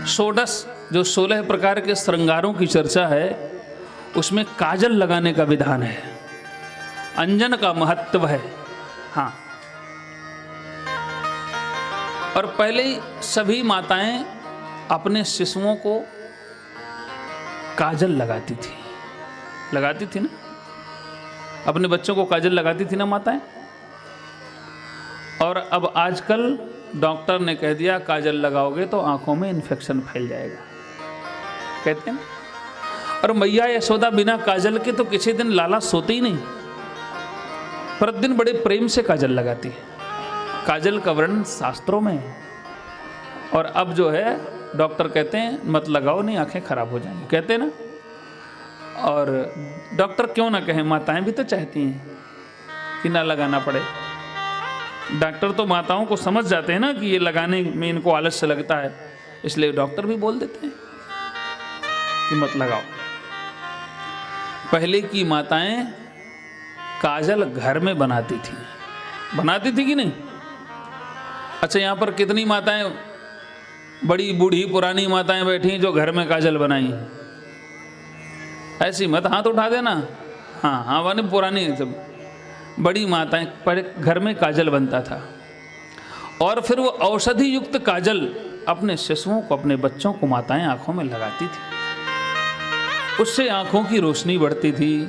षोडश जो 16 प्रकार के श्रृंगारों की चर्चा है, उसमें काजल लगाने का विधान है, अंजन का महत्व है। हाँ, और पहले ही सभी माताएं अपने शिशुओं को काजल लगाती थी ना, अपने बच्चों को काजल लगाती थी ना माताएं। और अब आजकल डॉक्टर ने कह दिया काजल लगाओगे तो आंखों में इन्फेक्शन फैल जाएगा, कहते हैं। और मैया यशोदा बिना काजल के तो किसी दिन लाला सोते ही नहीं, प्रतिदिन बड़े प्रेम से काजल लगाती है। काजल का वर्णन शास्त्रों में है। और अब जो है डॉक्टर कहते हैं मत लगाओ, नहीं आंखें खराब हो जाएंगी, कहते हैं ना। और डॉक्टर क्यों ना कहें, माताएं भी तो चाहती हैं कि ना लगाना पड़े। डॉक्टर तो माताओं को समझ जाते हैं ना कि ये लगाने में इनको आलस्य लगता है, इसलिए डॉक्टर भी बोल देते हैं कि मत लगाओ। पहले की माताएं काजल घर में बनाती थी कि नहीं? अच्छा, यहाँ पर कितनी माताएं, बड़ी बूढ़ी पुरानी माताएं बैठी जो घर में काजल बनाई? ऐसी मत हाथ उठा देना। हाँ, माने पुरानी सब बड़ी माताएं, पर घर में काजल बनता था। और फिर वो औषधि युक्त काजल अपने शिशुओं को, अपने बच्चों को माताएं आंखों में लगाती थी। उससे आंखों की रोशनी बढ़ती थी,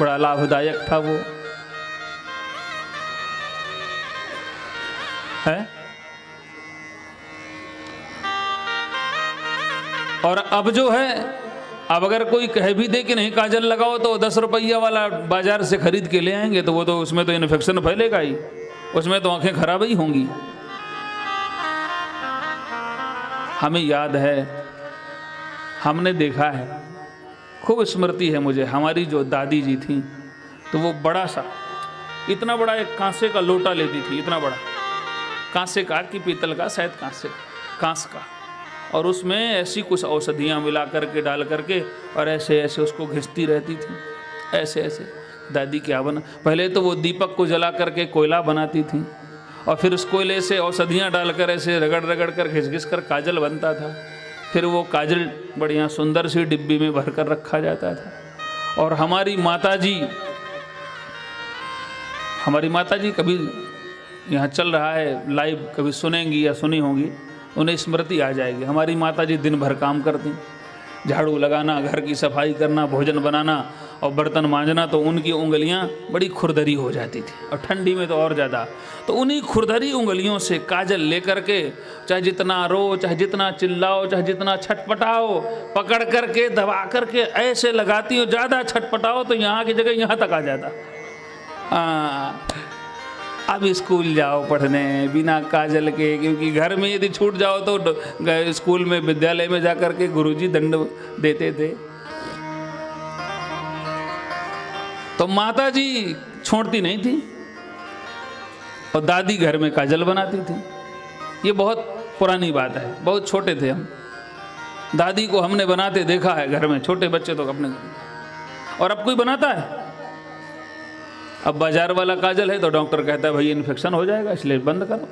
बड़ा लाभदायक था वो, है। और अब जो है, अब अगर कोई कह भी दे कि नहीं काजल लगाओ तो 10 रुपया वाला बाजार से खरीद के ले आएंगे, तो वो तो उसमें तो इन्फेक्शन फैलेगा ही, उसमें तो आंखें खराब ही होंगी। हमें याद है, हमने देखा है, खूब स्मृति है मुझे, हमारी जो दादी जी थी तो वो बड़ा सा, इतना बड़ा एक कांसे का लोटा लेती थी, इतना बड़ा कांसे का कि पीतल का, शायद कांस का, और उसमें ऐसी कुछ औषधियाँ मिला करके डाल करके और ऐसे ऐसे उसको घिसती रहती थी, ऐसे ऐसे। दादी क्या बना, पहले तो वो दीपक को जला करके कोयला बनाती थी, और फिर उस कोयले से औषधियाँ डालकर ऐसे रगड़ रगड़ कर घिस घिस कर काजल बनता था। फिर वो काजल बढ़िया सुंदर सी डिब्बी में भर कर रखा जाता था। और हमारी माता जी कभी यहाँ चल रहा है लाइव, कभी सुनेंगी या सुनी होंगी, उन्हें स्मृति आ जाएगी। हमारी माता जी दिन भर काम करती, झाड़ू लगाना, घर की सफाई करना, भोजन बनाना और बर्तन मांजना, तो उनकी उंगलियां बड़ी खुरदरी हो जाती थी, और ठंडी में तो और ज़्यादा। तो उन्हीं खुरदरी उंगलियों से काजल लेकर के, चाहे जितना रो, चाहे जितना चिल्लाओ, चाहे जितना छटपटाओ, पकड़ करके दबा करके ऐसे लगाती हो, ज़्यादा छटपटाओ तो यहाँ की जगह यहाँ तक आ जाता। अब स्कूल जाओ पढ़ने बिना काजल के, क्योंकि घर में यदि छूट जाओ तो स्कूल में, विद्यालय में जाकर के गुरुजी दंड देते थे। तो माता जी छोड़ती नहीं थी, और दादी घर में काजल बनाती थी। ये बहुत पुरानी बात है, बहुत छोटे थे हम, दादी को हमने बनाते देखा है घर में, छोटे बच्चे तो अपने। और अब कोई बनाता है? अब बाजार वाला काजल है तो डॉक्टर कहता है भाई इन्फेक्शन हो जाएगा, इसलिए बंद करो।